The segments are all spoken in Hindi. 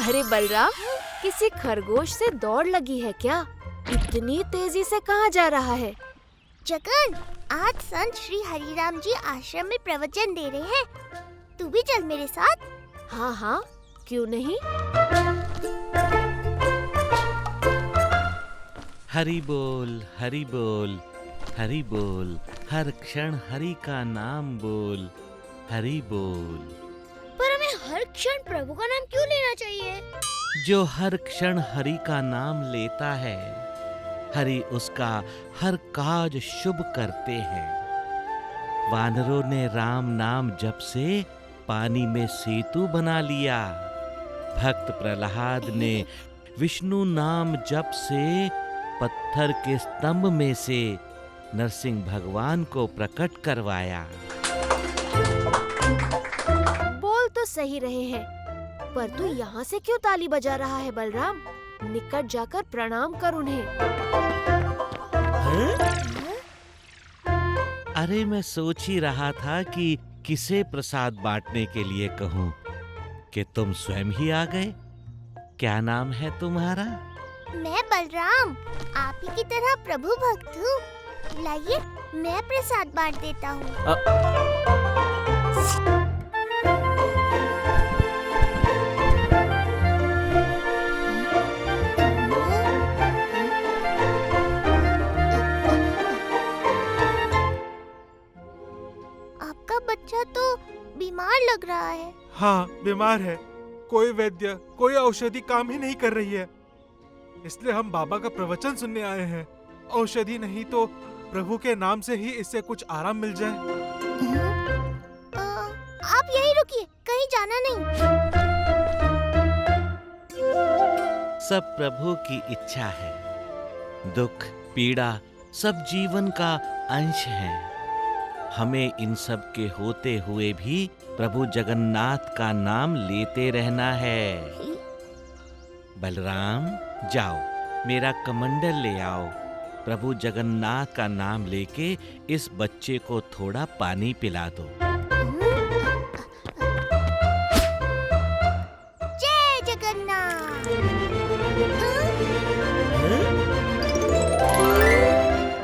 अरे बलराम, किसी खरगोश से दौड़ लगी है क्या? इतनी तेजी से कहाँ जा रहा है? जगन, आज संत श्री हरिराम जी आश्रम में प्रवचन दे रहे हैं। तू भी चल मेरे साथ। हाँ हाँ, क्यों नहीं। हरि बोल, हरि बोल, हरि बोल, हर क्षण हरि का नाम बोल, हरि बोल। पर हमें हर क्षण प्रभु का नाम क्यों लेना चाहिए? जो हर क्षण हरि का नाम लेता है, हरि उसका हर काज शुभ करते हैं। वानरों ने राम नाम जप से पानी में सेतु बना लिया। भक्त प्रहलाद ने विष्णु नाम जप से पत्थर के स्तंभ में से नरसिंह भगवान को प्रकट करवाया। बोल तो सही रहे हैं, पर तू यहाँ से क्यों ताली बजा रहा है बलराम? निकट जाकर प्रणाम कर उन्हें। अरे मैं सोच ही रहा था कि किसे प्रसाद बांटने के लिए कहूँ कि तुम स्वयं ही आ गए। क्या नाम है तुम्हारा? मैं बलराम, आप ही की तरह प्रभु भक्त हूँ। लाइए, मैं प्रसाद बांट देता हूँ। आपका बच्चा तो बीमार लग रहा है। हाँ, बीमार है। कोई वैद्य, कोई औषधि काम ही नहीं कर रही है। इसलिए हम बाबा का प्रवचन सुनने आए हैं। औषधि नहीं तो प्रभु के नाम से ही इससे कुछ आराम मिल जाए। आप यहीं रुकिए, कहीं जाना नहीं। सब प्रभु की इच्छा है। दुख, पीड़ा सब जीवन का अंश है। हमें इन सब के होते हुए भी प्रभु जगन्नाथ का नाम लेते रहना है। बलराम, जाओ मेरा कमंडल ले आओ। प्रभु जगन्नाथ का नाम लेके इस बच्चे को थोड़ा पानी पिला दो। जय जगन्नाथ।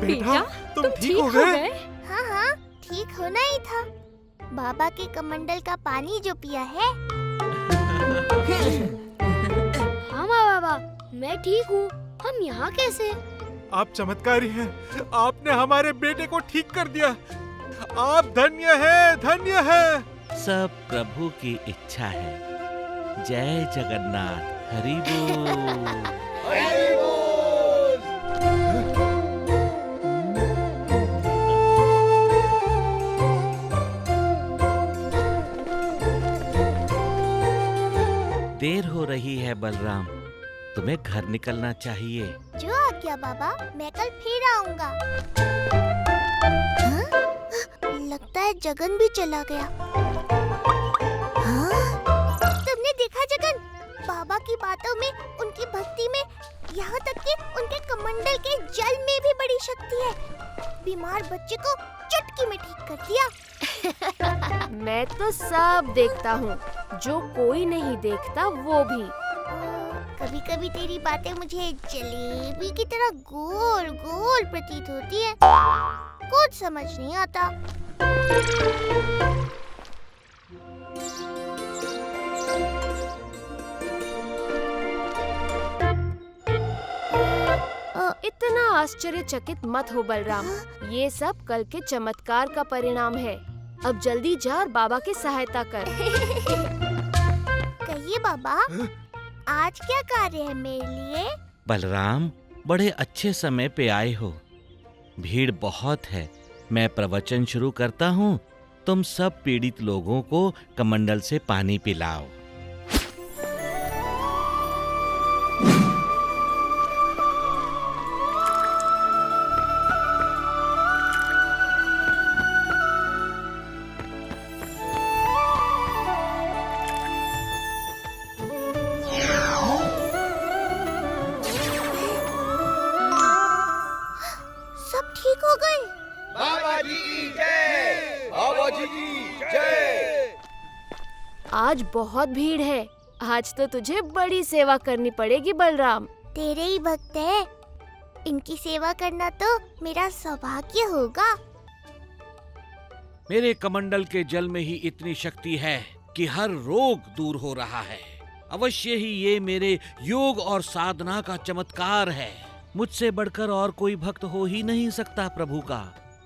बेटा, तुम ठीक हो गए? हाँ हाँ, ठीक होना ही था। बाबा के कमंडल का पानी जो पिया है। हाँ बाबा, मैं ठीक हूँ। हम यहाँ कैसे? आप चमत्कारी हैं। आपने हमारे बेटे को ठीक कर दिया। आप धन्य हैं, धन्य हैं। सब प्रभु की इच्छा है। जय जगन्नाथ। हरि बोल। देर हो रही है बलराम, तुम्हें घर निकलना चाहिए। जो आज्ञा बाबा, मैं कल फिर आऊंगा। हाँ? लगता है जगन भी चला गया। हाँ? तुमने देखा जगन? बाबा की बातों में, उनकी भक्ति में, यहाँ तक कि उनके कमंडल के जल में भी बड़ी शक्ति है। बीमार बच्चे को चुटकी में ठीक कर दिया। मैं तो सब देखता हूँ, जो कोई नहीं देखता वो भी। कभी कभी तेरी बातें मुझे जलेबी की तरह गोल गोल प्रतीत होती है। कुछ समझ नहीं आता। इतना आश्चर्यचकित मत हो बलराम। ये सब कल के चमत्कार का परिणाम है। अब जल्दी जा और बाबा की सहायता कर। कहिए बाबा, आज क्या कार्य है मेरे लिए? बलराम, बड़े अच्छे समय पे आए हो। भीड़ बहुत है। मैं प्रवचन शुरू करता हूँ। तुम सब पीड़ित लोगों को कमंडल से पानी पिलाओ। सब ठीक हो गए। बाबा जी की जय, बाबा जी की जय। आज बहुत भीड़ है। आज तो तुझे बड़ी सेवा करनी पड़ेगी बलराम। तेरे ही भक्त है, इनकी सेवा करना तो मेरा सौभाग्य होगा। मेरे कमंडल के जल में ही इतनी शक्ति है कि हर रोग दूर हो रहा है। अवश्य ही ये मेरे योग और साधना का चमत्कार है। मुझसे बढ़कर और कोई भक्त हो ही नहीं सकता प्रभु का।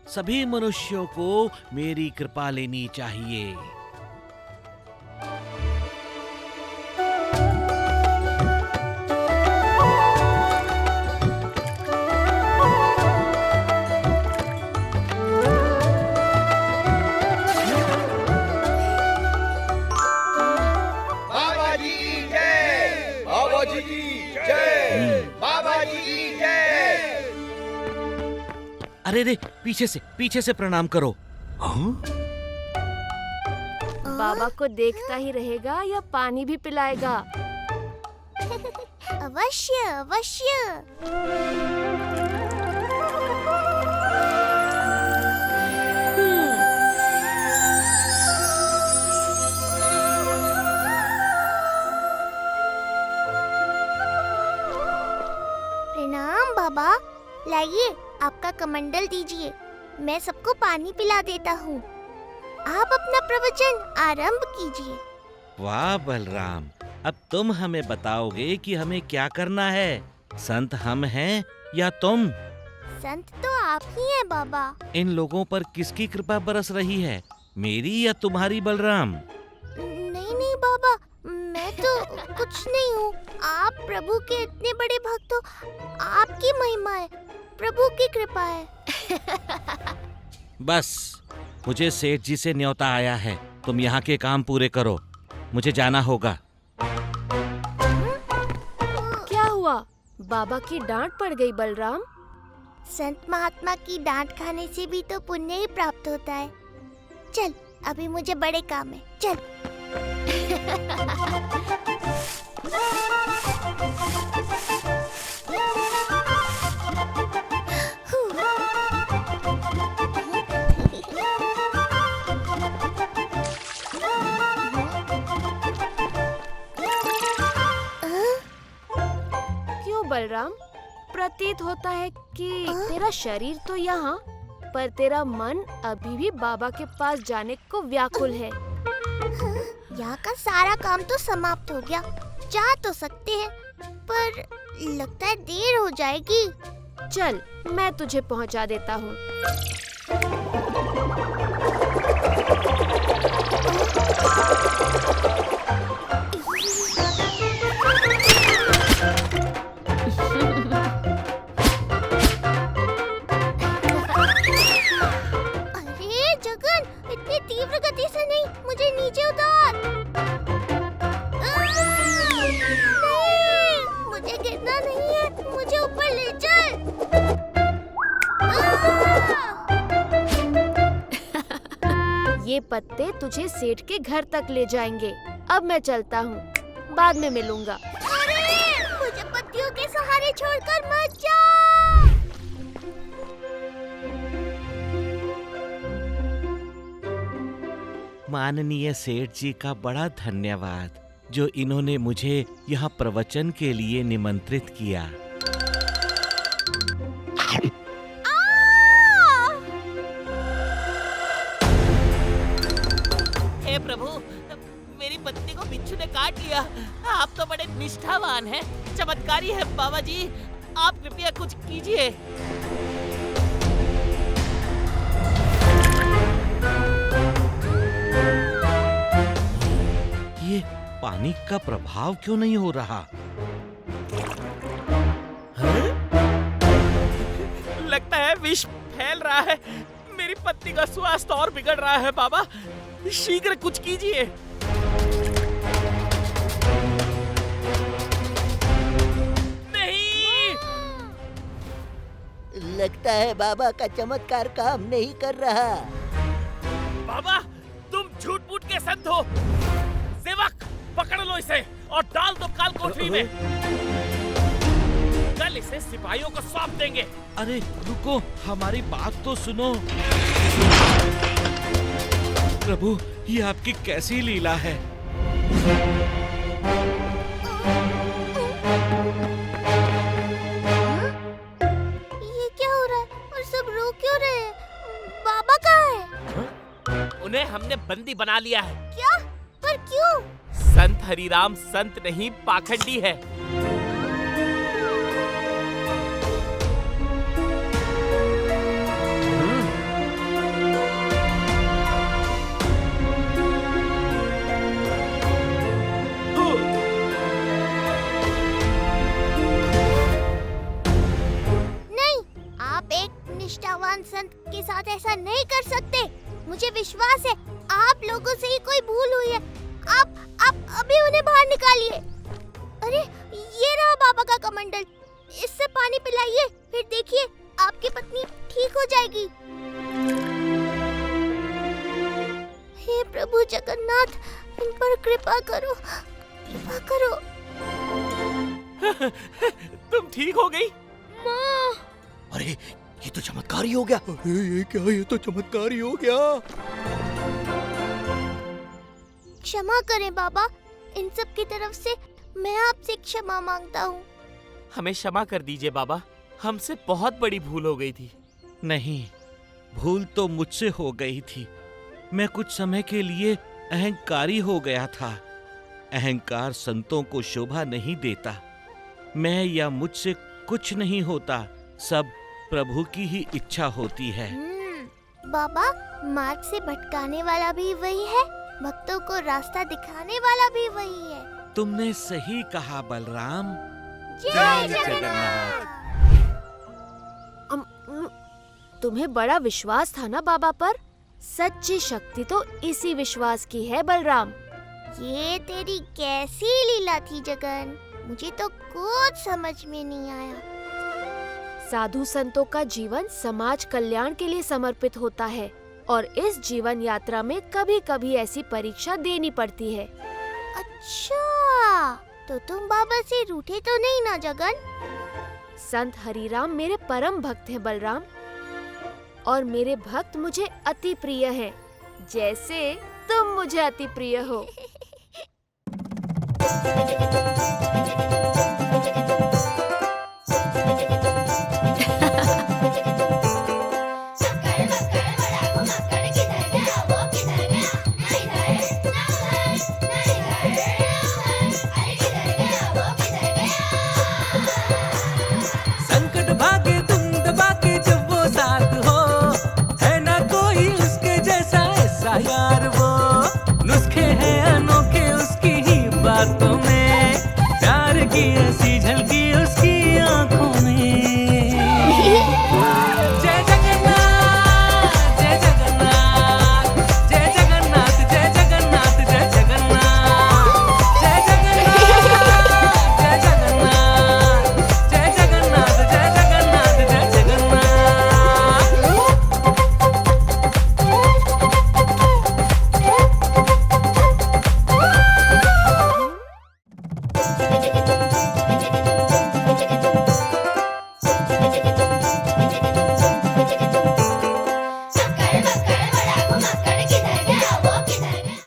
सभी मनुष्यों को मेरी कृपा लेनी चाहिए। अरे रे, पीछे से प्रणाम करो। बाबा को देखता ही रहेगा या पानी भी पिलाएगा? अवश्य अवश्य। प्रणाम बाबा, लाइए आपका कमंडल दीजिए, मैं सबको पानी पिला देता हूँ। आप अपना प्रवचन आरंभ कीजिए। वाह बलराम, अब तुम हमें बताओगे कि हमें क्या करना है। संत हम हैं या तुम? संत तो आप ही हैं बाबा। इन लोगों पर किसकी कृपा बरस रही है, मेरी या तुम्हारी बलराम? नहीं बाबा, मैं तो कुछ नहीं हूँ। आप प्रभु के इतने बड़े भक्त हो, आपकी महिमा है, प्रभु की कृपा है। बस, मुझे सेठ जी से न्योता आया है। तुम यहाँ के काम पूरे करो, मुझे जाना होगा। क्या हुआ? बाबा की डांट पड़ गई बलराम? संत महात्मा की डांट खाने से भी तो पुण्य ही प्राप्त होता है। चल, अभी मुझे बड़े काम है, चल। क्यों बलराम? प्रतीत होता है कि तेरा शरीर तो यहाँ, पर तेरा मन अभी भी बाबा के पास जाने को व्याकुल है। यहाँ का सारा काम तो समाप्त हो गया, जा तो सकते हैं, पर लगता है देर हो जाएगी। चल, मैं तुझे पहुँचा देता हूँ। अरे जगन, इतनी तीव्र गति से नहीं, मुझे नीचे उतार। नहीं, मुझे गिरना नहीं है, मुझे ऊपर ले चल। ये पत्ते तुझे सेठ के घर तक ले जाएंगे। अब मैं चलता हूँ, बाद में मिलूंगा। अरे, मुझे पत्तियों के सहारे छोड़कर मत जा। माननीय सेठ जी का बड़ा धन्यवाद, जो इन्होंने मुझे यहाँ प्रवचन के लिए निमंत्रित किया। हे प्रभु, मेरी पत्नी को बिच्छू ने काट लिया। आप तो बड़े निष्ठावान हैं, चमत्कारी है बाबा जी। आप कृपया कुछ कीजिए। ये पानी का प्रभाव क्यों नहीं हो रहा? लगता है विष फैल रहा है। मेरी पत्नी का स्वास्थ्य और बिगड़ रहा है बाबा, शीघ्र कुछ कीजिए। नहीं, लगता है बाबा का चमत्कार काम नहीं कर रहा। बाबा, तुम झूठ मूठ के संत हो। सेवक, पकड़ लो इसे और डाल दो काल कोठरी में। कल इसे सिपाहियों को सौंप देंगे। अरे रुको, हमारी बात तो सुनो। प्रभु, ये आपकी कैसी लीला है? ये क्या हो रहा है और सब रो क्यों रहे हैं? बाबा कहाँ है? उन्हें हमने बंदी बना लिया है। क्या? पर क्यों? संत हरिराम संत नहीं पाखंडी है। नहीं, आप एक निष्ठावान संत के साथ ऐसा नहीं कर सकते। मुझे विश्वास है आप लोगों से ही कोई भूल हुई है। आप अभी उन्हें बाहर निकालिए। अरे ये रहा बाबा का कमंडल, इससे पानी पिलाइए, फिर देखिए आपकी पत्नी ठीक हो जाएगी। हे प्रभु जगन्नाथ, इन पर कृपा करो, कृपा करो। तुम ठीक हो गई? माँ, अरे ये तो चमत्कार ही हो गया। अरे ये क्या, ये तो चमत्कार ही हो गया। क्षमा करें बाबा, इन सब की तरफ से मैं आपसे क्षमा मांगता हूँ। हमें क्षमा कर दीजिए बाबा, हमसे बहुत बड़ी भूल हो गई थी। नहीं, भूल तो मुझसे हो गई थी। मैं कुछ समय के लिए अहंकारी हो गया था। अहंकार संतों को शोभा नहीं देता। मैं या मुझसे कुछ नहीं होता, सब प्रभु की ही इच्छा होती है। बाबा, मार्ग से भटकाने वाला भी वही है, भक्तों को रास्ता दिखाने वाला भी वही है। तुमने सही कहा बलराम। जय जगन्नाथ। तुम्हें बड़ा विश्वास था ना बाबा पर? सच्ची शक्ति तो इसी विश्वास की है बलराम। ये तेरी कैसी लीला थी जगन, मुझे तो कुछ समझ में नहीं आया। साधु संतों का जीवन समाज कल्याण के लिए समर्पित होता है और इस जीवन यात्रा में कभी-कभी ऐसी परीक्षा देनी पड़ती है। अच्छा, तो तुम बाबा से रूठे तो नहीं ना जगन? संत हरिराम मेरे परम भक्त हैं बलराम, और मेरे भक्त मुझे अति प्रिय हैं, जैसे तुम मुझे अति प्रिय हो।